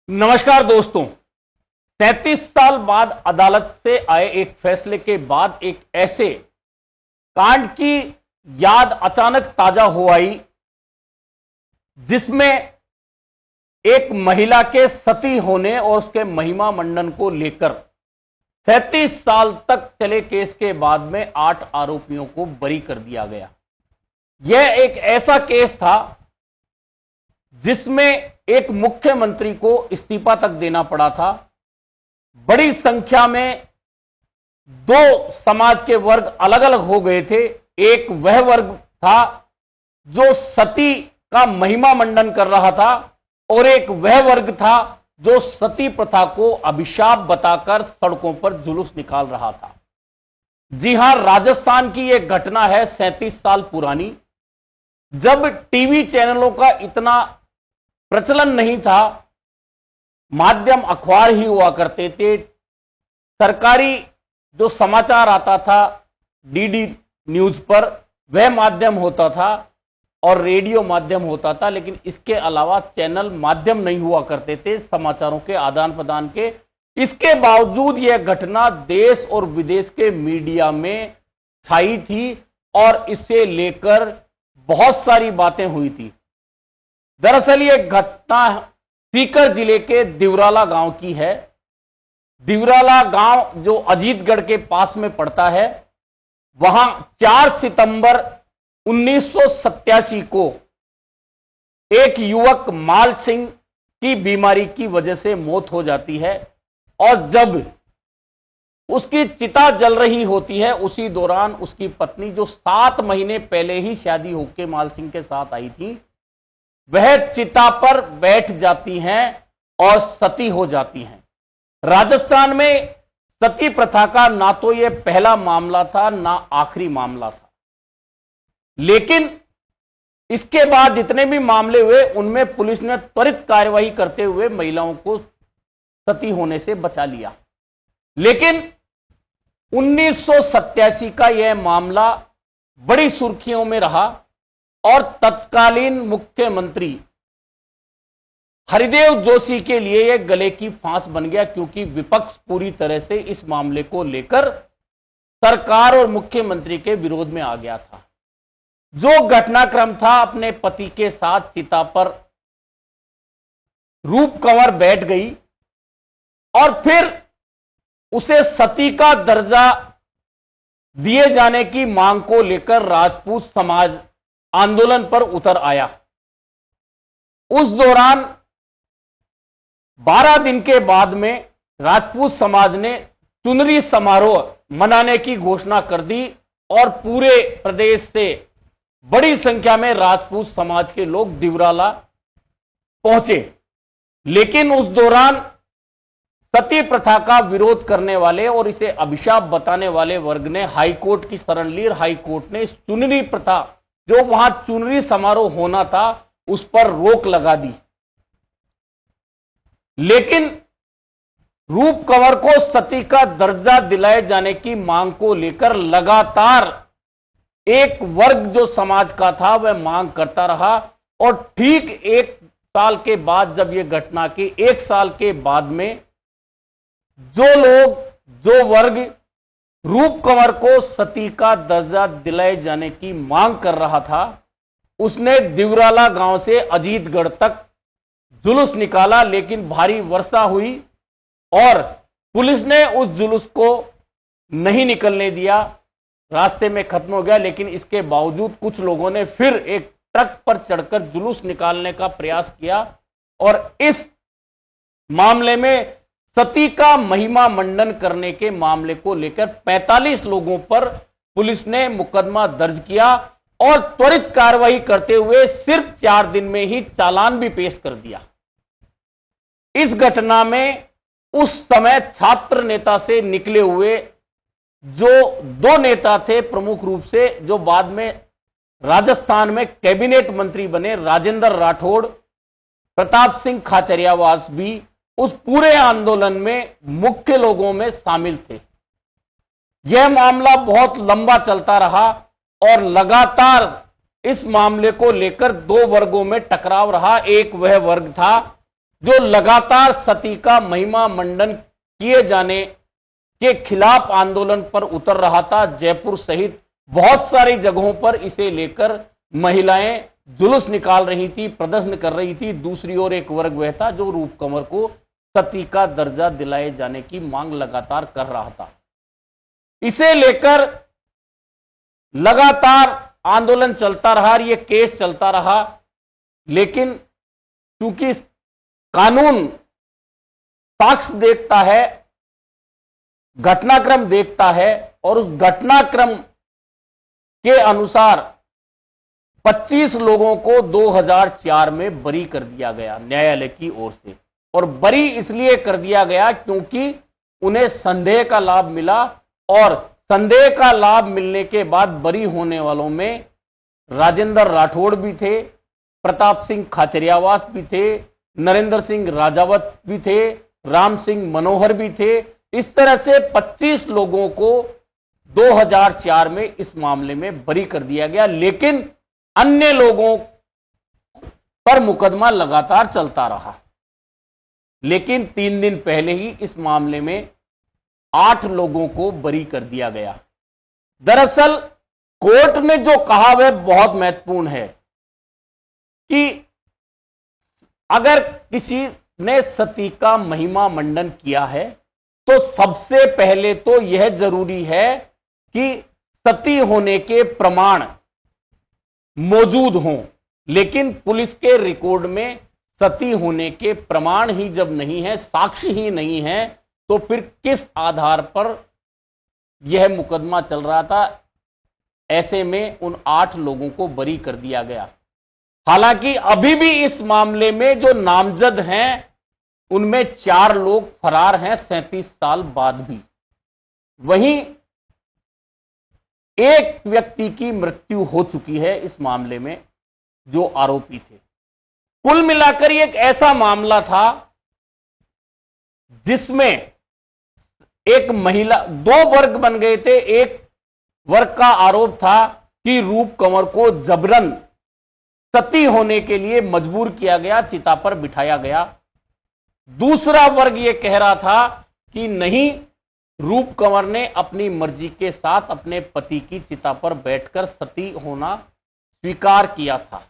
नमस्कार दोस्तों। 37 साल बाद अदालत से आए एक फैसले के बाद एक ऐसे कांड की याद अचानक ताजा हो आई जिसमें एक महिला के सती होने और उसके महिमा मंडन को लेकर 37 साल तक चले केस के बाद में 8 आरोपियों को बरी कर दिया गया। यह एक ऐसा केस था जिसमें एक मुख्यमंत्री को इस्तीफा तक देना पड़ा था। बड़ी संख्या में दो समाज के वर्ग अलग अलग हो गए थे। एक वह वर्ग था जो सती का महिमा मंडन कर रहा था और एक वह वर्ग था जो सती प्रथा को अभिशाप बताकर सड़कों पर जुलूस निकाल रहा था। जी हां, राजस्थान की यह घटना है 37 साल पुरानी, जब टीवी चैनलों का इतना प्रचलन नहीं था। माध्यम अखबार ही हुआ करते थे। सरकारी जो समाचार आता था डीडी न्यूज पर वह माध्यम होता था और रेडियो माध्यम होता था, लेकिन इसके अलावा चैनल माध्यम नहीं हुआ करते थे समाचारों के आदान प्रदान के। इसके बावजूद यह घटना देश और विदेश के मीडिया में छाई थी और इसे लेकर बहुत सारी बातें हुई थी। दरअसल यह घटना सीकर जिले के दिवराला गांव की है। दिवराला गांव जो अजीतगढ़ के पास में पड़ता है, वहां 4 सितंबर 1987 को एक युवक माल सिंह की बीमारी की वजह से मौत हो जाती है और जब उसकी चिता जल रही होती है उसी दौरान उसकी पत्नी, जो 7 महीने पहले ही शादी होकर माल सिंह के साथ आई थी, वह चिता पर बैठ जाती हैं और सती हो जाती हैं। राजस्थान में सती प्रथा का ना तो यह पहला मामला था ना आखिरी मामला था, लेकिन इसके बाद जितने भी मामले हुए उनमें पुलिस ने त्वरित कार्रवाई करते हुए महिलाओं को सती होने से बचा लिया। लेकिन 1987 का यह मामला बड़ी सुर्खियों में रहा और तत्कालीन मुख्यमंत्री हरिदेव जोशी के लिए यह गले की फांस बन गया, क्योंकि विपक्ष पूरी तरह से इस मामले को लेकर सरकार और मुख्यमंत्री के विरोध में आ गया था। जो घटनाक्रम था, अपने पति के साथ चिता पर रूप कंवर बैठ गई और फिर उसे सती का दर्जा दिए जाने की मांग को लेकर राजपूत समाज आंदोलन पर उतर आया। उस दौरान 12 दिन के बाद में राजपूत समाज ने चुनरी समारोह मनाने की घोषणा कर दी और पूरे प्रदेश से बड़ी संख्या में राजपूत समाज के लोग दिवराला पहुंचे। लेकिन उस दौरान सती प्रथा का विरोध करने वाले और इसे अभिशाप बताने वाले वर्ग ने हाईकोर्ट की शरण ली। हाईकोर्ट ने इस चुनरी प्रथा, जो वहां चुनरी समारोह होना था, उस पर रोक लगा दी। लेकिन रूप कंवर को सती का दर्जा दिलाए जाने की मांग को लेकर लगातार एक वर्ग जो समाज का था वह मांग करता रहा और ठीक 1 साल के बाद, जब यह घटना के 1 साल के बाद में जो वर्ग रूप कंवर को सती का दर्जा दिलाए जाने की मांग कर रहा था, उसने दिवराला गांव से अजीतगढ़ तक जुलूस निकाला। लेकिन भारी वर्षा हुई और पुलिस ने उस जुलूस को नहीं निकलने दिया, रास्ते में खत्म हो गया। लेकिन इसके बावजूद कुछ लोगों ने फिर एक ट्रक पर चढ़कर जुलूस निकालने का प्रयास किया और इस मामले में सती का महिमा मंडन करने के मामले को लेकर 45 लोगों पर पुलिस ने मुकदमा दर्ज किया और त्वरित कार्रवाई करते हुए सिर्फ 4 दिन में ही चालान भी पेश कर दिया। इस घटना में उस समय छात्र नेता से निकले हुए जो 2 नेता थे प्रमुख रूप से, जो बाद में राजस्थान में कैबिनेट मंत्री बने, राजेंद्र राठौड़, प्रताप सिंह खाचरियावास भी उस पूरे आंदोलन में मुख्य लोगों में शामिल थे। यह मामला बहुत लंबा चलता रहा और लगातार इस मामले को लेकर 2 वर्गों में टकराव रहा। एक वह वर्ग था जो लगातार सती का महिमा मंडन किए जाने के खिलाफ आंदोलन पर उतर रहा था। जयपुर सहित बहुत सारी जगहों पर इसे लेकर महिलाएं जुलूस निकाल रही थी, प्रदर्शन कर रही थी। दूसरी ओर एक वर्ग वह था जो रूप कंवर को सती का दर्जा दिलाए जाने की मांग लगातार कर रहा था। इसे लेकर लगातार आंदोलन चलता रहा, ये केस चलता रहा, लेकिन चूंकि कानून साक्ष्य देखता है, घटनाक्रम देखता है, और उस घटनाक्रम के अनुसार 25 लोगों को 2004 में बरी कर दिया गया न्यायालय की ओर से। और बरी इसलिए कर दिया गया क्योंकि उन्हें संदेह का लाभ मिला, और संदेह का लाभ मिलने के बाद बरी होने वालों में राजेंद्र राठौड़ भी थे, प्रताप सिंह खाचरियावास भी थे, नरेंद्र सिंह राजावत भी थे, राम सिंह मनोहर भी थे। इस तरह से 25 लोगों को 2004 में इस मामले में बरी कर दिया गया, लेकिन अन्य लोगों पर मुकदमा लगातार चलता रहा। लेकिन 3 दिन पहले ही इस मामले में 8 लोगों को बरी कर दिया गया। दरअसल कोर्ट ने जो कहा वह बहुत महत्वपूर्ण है कि अगर किसी ने सती का महिमा मंडन किया है तो सबसे पहले तो यह जरूरी है कि सती होने के प्रमाण मौजूद हों। लेकिन पुलिस के रिकॉर्ड में सती होने के प्रमाण ही जब नहीं है, साक्ष्य ही नहीं है, तो फिर किस आधार पर यह मुकदमा चल रहा था? ऐसे में उन 8 लोगों को बरी कर दिया गया। हालांकि अभी भी इस मामले में जो नामजद हैं उनमें 4 लोग फरार हैं 37 साल बाद भी। वहीं एक व्यक्ति की मृत्यु हो चुकी है इस मामले में जो आरोपी थे। कुल मिलाकर एक ऐसा मामला था जिसमें एक महिला, 2 वर्ग बन गए थे। एक वर्ग का आरोप था कि रूप कंवर को जबरन सती होने के लिए मजबूर किया गया, चिता पर बिठाया गया। दूसरा वर्ग यह कह रहा था कि नहीं, रूप कंवर ने अपनी मर्जी के साथ अपने पति की चिता पर बैठकर सती होना स्वीकार किया था।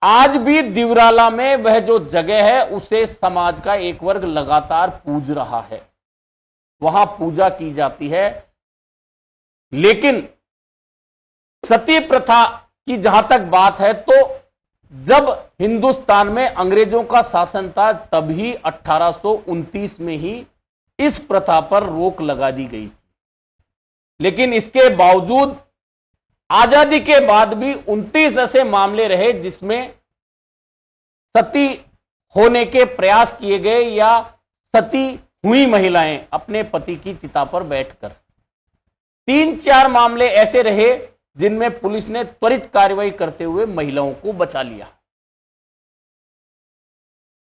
आज भी दिवराला में वह जो जगह है उसे समाज का एक वर्ग लगातार पूज रहा है, वहां पूजा की जाती है। लेकिन सती प्रथा की जहां तक बात है तो जब हिंदुस्तान में अंग्रेजों का शासन था तभी 1829 में ही इस प्रथा पर रोक लगा दी गई। लेकिन इसके बावजूद आजादी के बाद भी 29 ऐसे मामले रहे जिसमें सती होने के प्रयास किए गए या सती हुई महिलाएं अपने पति की चिता पर बैठकर। 3-4 मामले ऐसे रहे जिनमें पुलिस ने त्वरित कार्रवाई करते हुए महिलाओं को बचा लिया।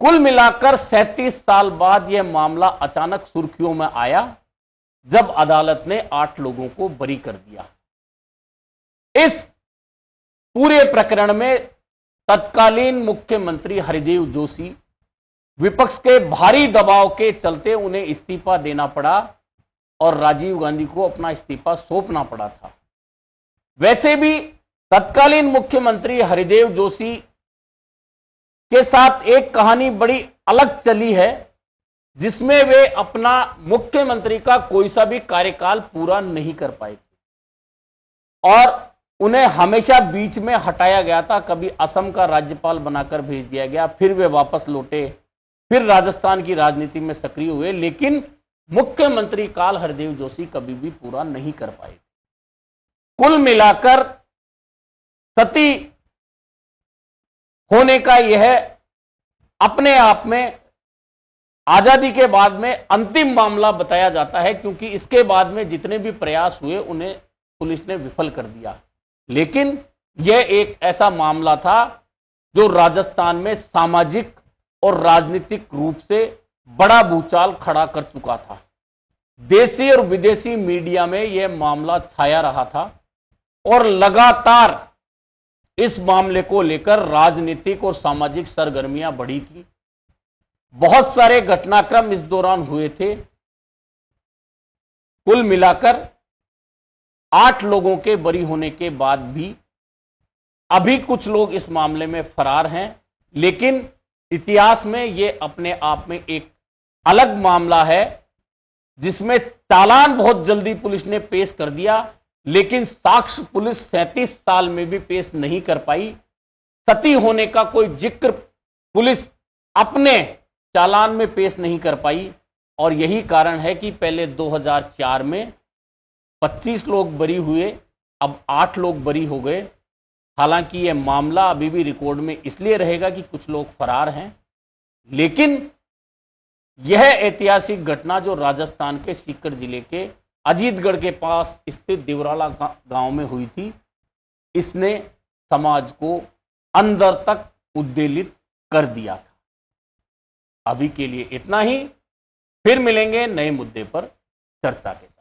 कुल मिलाकर 37 साल बाद यह मामला अचानक सुर्खियों में आया जब अदालत ने 8 लोगों को बरी कर दिया। इस पूरे प्रकरण में तत्कालीन मुख्यमंत्री हरिदेव जोशी, विपक्ष के भारी दबाव के चलते उन्हें इस्तीफा देना पड़ा और राजीव गांधी को अपना इस्तीफा सौंपना पड़ा था। वैसे भी तत्कालीन मुख्यमंत्री हरिदेव जोशी के साथ एक कहानी बड़ी अलग चली है जिसमें वे अपना मुख्यमंत्री का कोई सा भी कार्यकाल पूरा नहीं कर पाए थे और उन्हें हमेशा बीच में हटाया गया था। कभी असम का राज्यपाल बनाकर भेज दिया गया, फिर वे वापस लौटे, फिर राजस्थान की राजनीति में सक्रिय हुए, लेकिन मुख्यमंत्री काल हरिदेव जोशी कभी भी पूरा नहीं कर पाए। कुल मिलाकर सती होने का यह अपने आप में आजादी के बाद में अंतिम मामला बताया जाता है, क्योंकि इसके बाद में जितने भी प्रयास हुए उन्हें पुलिस ने विफल कर दिया। लेकिन यह एक ऐसा मामला था जो राजस्थान में सामाजिक और राजनीतिक रूप से बड़ा भूचाल खड़ा कर चुका था। देशी और विदेशी मीडिया में यह मामला छाया रहा था और लगातार इस मामले को लेकर राजनीतिक और सामाजिक सरगर्मियां बढ़ी थी। बहुत सारे घटनाक्रम इस दौरान हुए थे। कुल मिलाकर 8 लोगों के बरी होने के बाद भी अभी कुछ लोग इस मामले में फरार हैं, लेकिन इतिहास में यह अपने आप में एक अलग मामला है, जिसमें चालान बहुत जल्दी पुलिस ने पेश कर दिया, लेकिन साक्ष्य पुलिस 37 साल में भी पेश नहीं कर पाई। सती होने का कोई जिक्र पुलिस अपने चालान में पेश नहीं कर पाई, और यही कारण है कि पहले 2004 में 25 लोग बरी हुए, अब 8 लोग बरी हो गए। हालांकि यह मामला अभी भी रिकॉर्ड में इसलिए रहेगा कि कुछ लोग फरार हैं, लेकिन यह ऐतिहासिक घटना जो राजस्थान के सीकर जिले के अजीतगढ़ के पास स्थित दिवराला गांव में हुई थी, इसने समाज को अंदर तक उद्वेलित कर दिया था। अभी के लिए इतना ही, फिर मिलेंगे नए मुद्दे पर चर्चा के साथ।